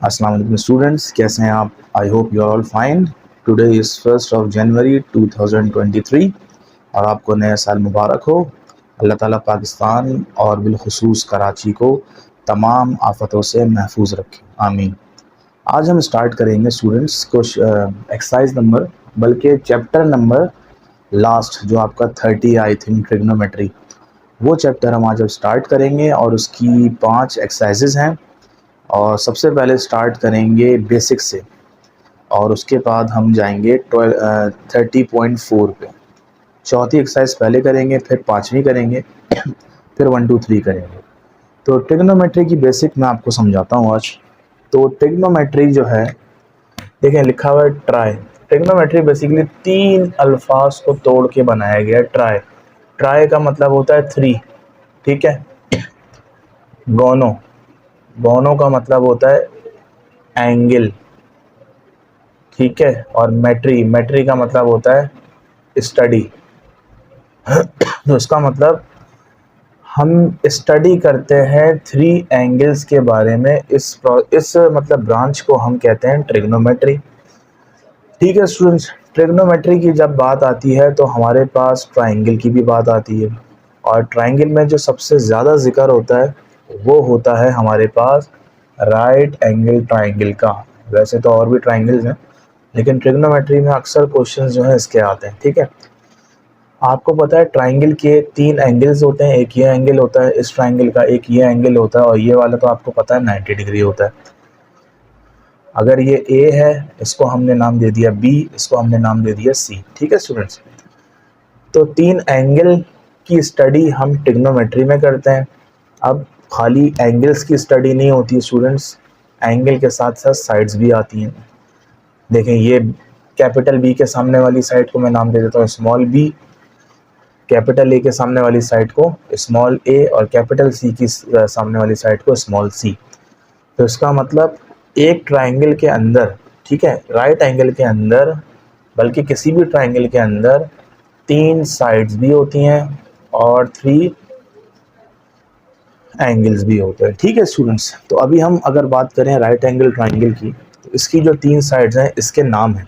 अस्सलाम वालेकुम स्टूडेंट्स, कैसे हैं आप? I hope you are all fine. Today is 1 January 2023 और आपको नया साल मुबारक हो। अल्लाह ताला पाकिस्तान और बिलखुसूस कराची को तमाम आफतों से महफूज रखे, आमीन। आज हम स्टार्ट करेंगे स्टूडेंट्स को एक्सरसाइज नंबर, बल्कि चैप्टर नंबर लास्ट जो आपका 30 आई थिंक ट्रिग्नोमेट्री, वो चैप्टर हम आज अब स्टार्ट करेंगे और उसकी 5 एक्सरसाइजेज हैं। और सबसे पहले स्टार्ट करेंगे बेसिक से और उसके बाद हम जाएंगे 30.4 पे। चौथी एक्सरसाइज पहले करेंगे, फिर पाँचवीं करेंगे, फिर 1 2 3 करेंगे। तो ट्रिग्नोमेट्री की बेसिक मैं आपको समझाता हूँ आज। तो ट्रिग्नोमेट्री जो है, देखें लिखा हुआ है ट्राई। ट्रिग्नोमेट्री बेसिकली 3 अल्फाज को तोड़ के बनाया गया है। ट्राई, ट्राई का मतलब होता है 3, ठीक है। गोनो, गोनो का मतलब होता है एंगल, ठीक है। और मेट्री, मेट्री का मतलब होता है स्टडी। तो इसका मतलब हम स्टडी करते हैं 3 एंगल्स के बारे में। इस मतलब ब्रांच को हम कहते हैं ट्रिग्नोमेट्री, ठीक है स्टूडेंट्स। ट्रिग्नोमेट्री की जब बात आती है तो हमारे पास ट्राइंगल की भी बात आती है, और ट्राइंगल में जो सबसे ज़्यादा जिक्र होता है वो होता है हमारे पास राइट एंगल ट्राइंगल का। वैसे तो और भी ट्राइंगल्स हैं, लेकिन ट्रिग्नोमेट्री में अक्सर क्वेश्चन जो है इसके आते हैं, ठीक है। आपको पता है ट्राइंगल के 3 एंगल्स होते हैं। एक ये एंगल होता है इस ट्राइंगल का, एक ये एंगल होता है, और ये वाला तो आपको पता है 90 डिग्री होता है। अगर ये ए है, इसको हमने नाम दे दिया बी, इसको हमने नाम दे दिया सी, ठीक है स्टूडेंट्स। तो 3 एंगल की स्टडी हम ट्रिग्नोमेट्री में करते हैं। अब खाली एंगल्स की स्टडी नहीं होती स्टूडेंट्स, एंगल के साथ साथ साइड्स भी आती हैं। देखें, ये कैपिटल बी के सामने वाली साइड को मैं नाम दे देता हूँ स्मॉल बी, कैपिटल ए के सामने वाली साइड को स्मॉल ए, और कैपिटल सी की सामने वाली साइड को स्मॉल सी। तो इसका मतलब एक ट्राइंगल के अंदर, ठीक है, राइट एंगल के अंदर, बल्कि किसी भी ट्राइंगल के अंदर 3 साइड्स भी होती हैं और 3 एंगल्स भी होते हैं, ठीक है स्टूडेंट्स। तो अभी हम अगर बात करें राइट एंगल ट्राइंगल की, तो इसकी जो 3 साइड्स हैं इसके नाम हैं।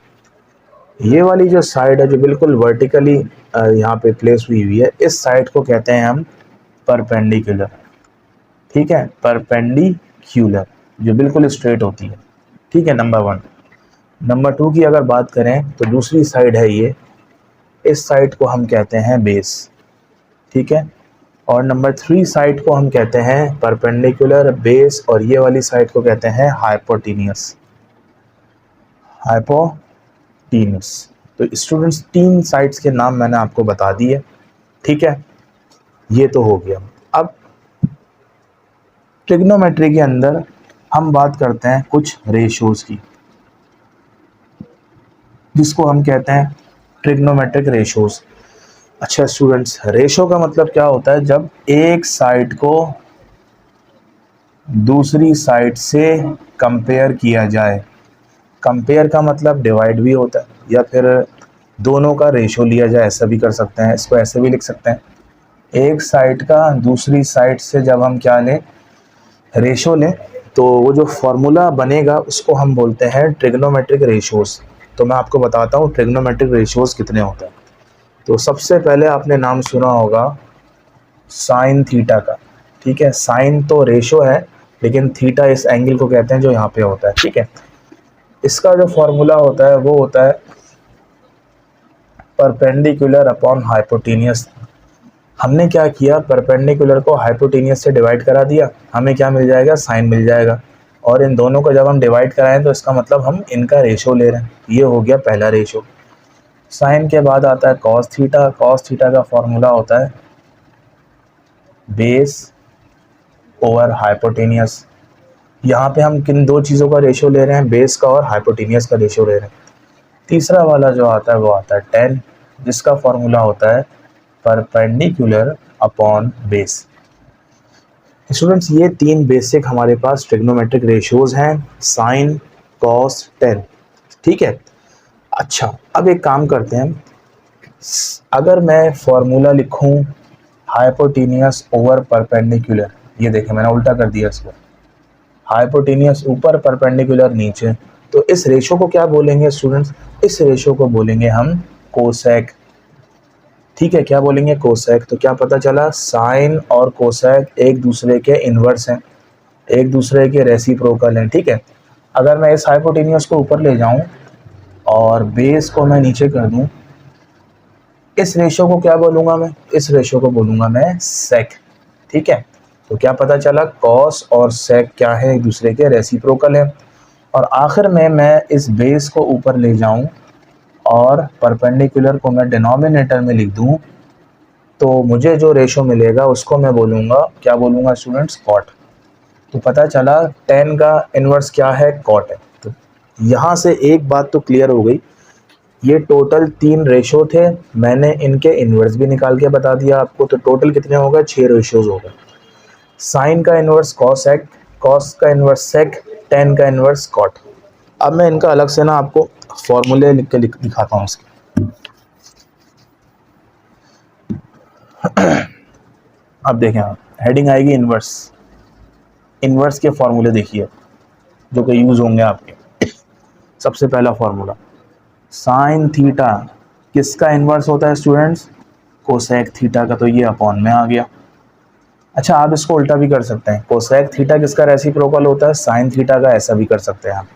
ये वाली जो साइड है जो बिल्कुल वर्टिकली यहाँ पे प्लेस हुई है, इस साइड को कहते हैं हम परपेंडिकुलर, ठीक है, परपेंडिकुलर, जो बिल्कुल स्ट्रेट होती है, ठीक है, नंबर 1। नंबर 2 की अगर बात करें तो दूसरी साइड है ये, इस साइड को हम कहते हैं बेस, ठीक है। और नंबर 3 साइड को हम कहते हैं परपेंडिकुलर, बेस, और ये वाली साइड को कहते हैं हाइपोटेनियस, हाइपोटेनियस। तो स्टूडेंट्स 3 साइड्स के नाम मैंने आपको बता दिए, ठीक है। ये तो हो गया। अब ट्रिग्नोमेट्री के अंदर हम बात करते हैं कुछ रेशोज की, जिसको हम कहते हैं ट्रिग्नोमेट्रिक रेशोज। अच्छा स्टूडेंट्स, रेशो का मतलब क्या होता है? जब एक साइड को दूसरी साइड से कंपेयर किया जाए। कंपेयर का मतलब डिवाइड भी होता है, या फिर दोनों का रेशो लिया जाए, ऐसा भी कर सकते हैं। इसको ऐसे भी लिख सकते हैं, एक साइड का दूसरी साइड से जब हम क्या लें, रेशो लें, तो वो जो फॉर्मूला बनेगा उसको हम बोलते हैं ट्रिग्नोमेट्रिक रेशोज। तो मैं आपको बताता हूँ ट्रिग्नोमेट्रिक रेशोज कितने होते हैं। तो सबसे पहले आपने नाम सुना होगा साइन थीटा का, ठीक है। साइन तो रेशो है, लेकिन थीटा इस एंगल को कहते हैं जो यहाँ पे होता है, ठीक है। इसका जो फॉर्मूला होता है वो होता है परपेंडिकुलर अपॉन हाइपोटेनियस। हमने क्या किया, परपेंडिकुलर को हाइपोटेनियस से डिवाइड करा दिया, हमें क्या मिल जाएगा, साइन मिल जाएगा। और इन दोनों को जब हम डिवाइड कराएं तो इसका मतलब हम इनका रेशो ले रहे हैं। ये हो गया पहला रेशो। साइन के बाद आता है कॉस थीटा। कॉस थीटा का फॉर्मूला होता है बेस ओवर हाइपोटेनियस। यहाँ पे हम किन 2 चीज़ों का रेशो ले रहे हैं, बेस का और हाइपोटेनियस का रेशो ले रहे हैं। तीसरा वाला जो आता है वो आता है टेन, जिसका फॉर्मूला होता है परपेंडिकुलर अपॉन बेस। स्टूडेंट्स, ये 3 बेसिक हमारे पास ट्रिग्नोमेट्रिक रेशियोज हैं, साइन, कॉस, टेन, ठीक है। अच्छा, अब एक काम करते हैं, अगर मैं फॉर्मूला लिखूं हाइपोटेनियस ओवर परपेंडिकुलर, ये देखें मैंने उल्टा कर दिया इसको, हाइपोटेनियस ऊपर, परपेंडिकुलर नीचे। तो इस रेशो को क्या बोलेंगे स्टूडेंट्स? इस रेशो को बोलेंगे हम कोसेक। ठीक है, क्या बोलेंगे? कोसेक। तो क्या पता चला? साइन और कोसेक एक दूसरे के इन्वर्स हैं, एक दूसरे के रेसिप्रोकल हैं। ठीक है, अगर मैं इस हाइपोटेनियस को ऊपर ले जाऊं और बेस को मैं नीचे कर दूं, इस रेशो को क्या बोलूँगा मैं? इस रेशो को बोलूँगा मैं सेक। ठीक है, तो क्या पता चला? कॉस और सेक क्या है? एक दूसरे के रेसिप्रोकल है। और आखिर में मैं इस बेस को ऊपर ले जाऊं और परपेंडिकुलर को मैं डिनोमिनेटर में लिख दूं, तो मुझे जो रेशो मिलेगा उसको मैं बोलूँगा, क्या बोलूँगा स्टूडेंट्स? कॉट। तो पता चला tan का इन्वर्स क्या है? कॉट है। तो यहाँ से एक बात तो क्लियर हो गई, ये टोटल 3 रेशो थे, मैंने इनके इन्वर्स भी निकाल के बता दिया आपको। तो टोटल कितने हो गए? 6 रेशोज हो गए। साइन का इन्वर्स कॉसेक, कॉस का इन्वर्स सेक, tan का इन्वर्स कॉट। अब मैं इनका अलग से ना आपको फॉर्मूले लिख के दिखाता हूँ इसके। अब देखें आप, हेडिंग आएगी इन्वर्स। इन्वर्स के फॉर्मूले देखिए जो कि यूज़ होंगे आपके। सबसे पहला फॉर्मूला, साइन थीटा किसका इन्वर्स होता है स्टूडेंट्स? कोसेक थीटा का। तो ये अपॉन में आ गया। अच्छा, आप इसको उल्टा भी कर सकते हैं, कोसेक थीटा किसका रेसिप्रोकल होता है? साइन थीटा का। ऐसा भी कर सकते हैं आप।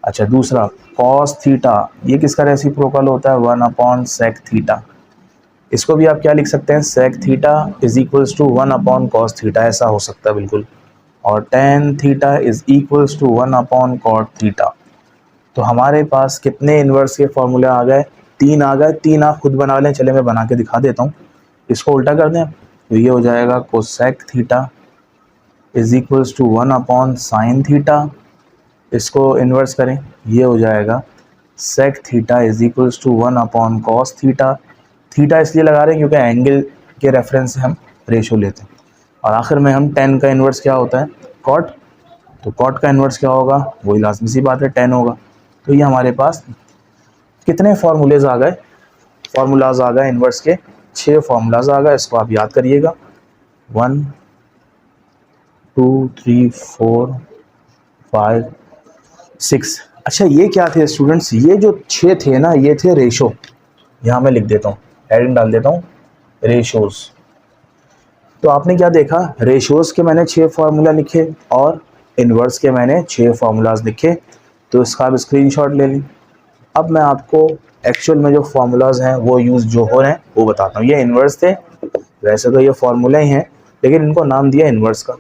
अच्छा, दूसरा कॉस थीटा, ये किसका रेसिप्रोकल होता है? 1 अपॉन सेक थीटा। इसको भी आप क्या लिख सकते हैं? Sec theta is equals to 1 upon cos theta, ऐसा हो सकता है बिल्कुल। और tan theta is equals to 1 upon cot theta. तो हमारे पास कितने इन्वर्स के फॉर्मूले आ गए? 3 आ गए। 3 आप खुद बना लें, चले मैं बना के दिखा देता हूँ। इसको उल्टा कर दें तो ये हो जाएगा cosec theta is equals to 1 upon sine theta. इसको इन्वर्स करें, ये हो जाएगा sec theta is equals to 1 upon cos theta. Theta इसलिए लगा रहे हैं क्योंकि एंगल के रेफरेंस से हम रेशो लेते हैं। और आखिर में हम टेन का इन्वर्स क्या होता है? कॉट। तो कॉट का इन्वर्स क्या होगा? वही लाजमी सी बात है, 10 होगा। तो ये हमारे पास कितने फार्मूलेज आ गए? फार्मूलाज आ गए इन्वर्स के 6 फार्मूलाज आ गए। इसको आप याद करिएगा, 1 2 3 4 5 6। अच्छा, ये क्या थे स्टूडेंट्स? ये जो 6 थे ना, ये थे रेशो। यहाँ मैं लिख देता हूँ, हेडिंग डाल देता हूँ, रेशोज। तो आपने क्या देखा? रेशोज के मैंने 6 फार्मूला लिखे और इन्वर्स के मैंने 6 फार्मूलाज लिखे। तो इसका आप स्क्रीनशॉट ले लें। अब मैं आपको एक्चुअल में जो फार्मूलाज हैं वो यूज़ जो हो रहे हैं वो बताता हूँ। ये इन्वर्स थे, वैसे तो ये फार्मूला ही हैं, लेकिन इनको नाम दिया इन्वर्स का।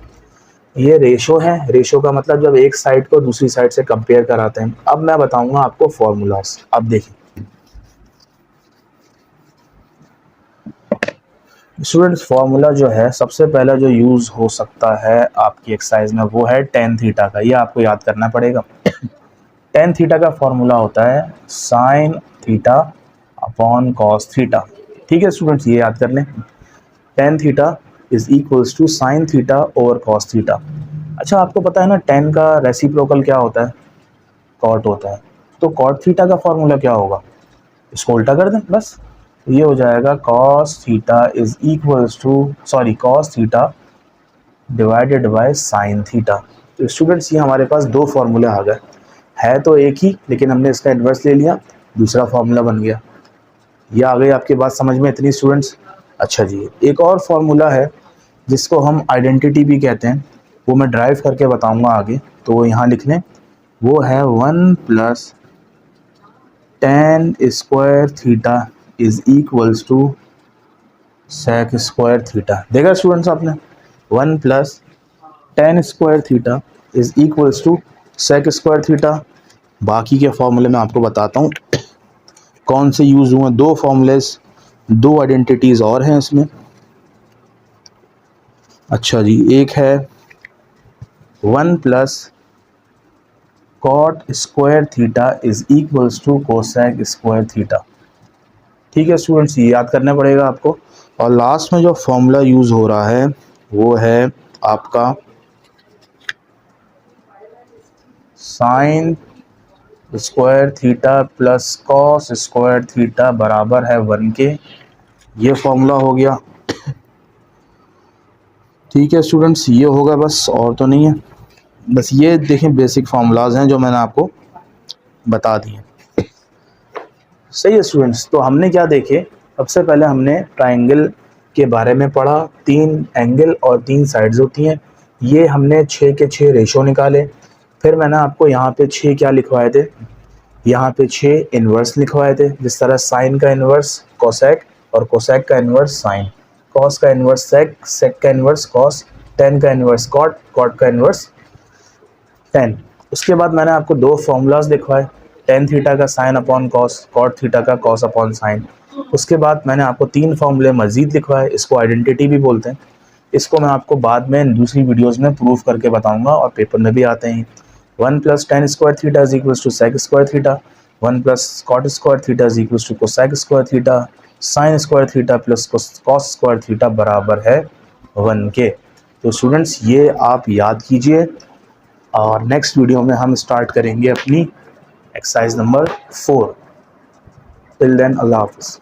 ये रेशो है। रेशो का मतलब जब एक साइड को दूसरी साइड से कंपेयर कराते हैं। अब मैं बताऊंगा आपको फार्मूलाज। अब देखिए स्टूडेंट्स, फार्मूला जो है सबसे पहला जो यूज़ हो सकता है आपकी एक्सरसाइज में वो है टेन थीटा का। ये आपको याद करना पड़ेगा। टेन थीटा का फॉर्मूला होता है sine theta upon cos theta. ठीक है स्टूडेंट्स, ये याद कर लें। Tan theta is equals to sine theta over cos theta. अच्छा, आपको पता है ना टेन का रेसिप्रोकल क्या होता है? कॉट होता है। तो कॉट थीटा का फॉर्मूला क्या होगा? इसको उल्टा कर दें बस। ये हो जाएगा cos theta is equals to cos theta divided by sine theta. तो स्टूडेंट्स, ये हमारे पास 2 फार्मूले आ गए। है तो एक ही, लेकिन हमने इसका इन्वर्स ले लिया, दूसरा फार्मूला बन गया। ये आ गई आपकी बात समझ में इतनी स्टूडेंट्स? अच्छा जी, एक और फार्मूला है जिसको हम आइडेंटिटी भी कहते हैं, वो मैं ड्राइव करके बताऊंगा आगे। तो वो यहाँ लिख लें, वो है 1 plus tan square theta is equals to sec square theta. देखा स्टूडेंट्स आपने? 1 plus tan square theta is equals to sec square theta. बाकी के फॉर्मूले मैं आपको बताता हूँ कौन से यूज़ हुए। 2 फॉर्मूलेस, 2 आइडेंटिटीज़ और हैं इसमें। अच्छा जी, एक है 1 plus cot square theta is equals to cosec square theta. ठीक है स्टूडेंट्स, ये याद करना पड़ेगा आपको। और लास्ट में जो फॉर्मूला यूज़ हो रहा है वो है आपका sign square theta plus cos square theta बराबर है 1 के। ये फॉर्मूला हो गया। ठीक है स्टूडेंट्स, ये होगा बस, और तो नहीं है। बस ये देखें बेसिक फार्मूलाज हैं जो मैंने आपको बता दिए। सही है स्टूडेंट्स, तो हमने क्या देखे, सबसे पहले हमने ट्राइंगल के बारे में पढ़ा। 3 एंगल और 3 साइड्स होती हैं, ये हमने 6 के 6 रेशो निकाले। फिर मैंने आपको यहाँ पे 6 क्या लिखवाए थे, यहाँ पे 6 इन्वर्स लिखवाए थे, जिस तरह साइन का इन्वर्स कोसेक और कोसेक का इन्वर्स साइन, कॉस का इन्वर्स सेक, सेक का इन्वर्स कॉस, टेन का इन्वर्स कॉट, कॉट का इन्वर्स टेन। उसके बाद मैंने आपको 2 फॉर्मूलाज लिखवाए, टेन थीटा का sine upon cos, cot theta का कॉस अपॉन साइन। उसके बाद मैंने आपको 3 फॉर्मूले मजीद लिखवाए, इसको आइडेंटिटी भी बोलते हैं। इसको मैं आपको बाद में दूसरी वीडियोस में प्रूफ करके बताऊंगा और पेपर में भी आते हैं। 1 + tan square theta is equals to sec square theta, 1 + cot square theta is equals to cosec square theta, sine square theta plus cos square theta बराबर है 1 के। तो स्टूडेंट्स ये आप याद कीजिए, और नेक्स्ट वीडियो में हम स्टार्ट करेंगे अपनी एक्सरसाइज नंबर 4। टिल देन अल्लाह हाफिज़।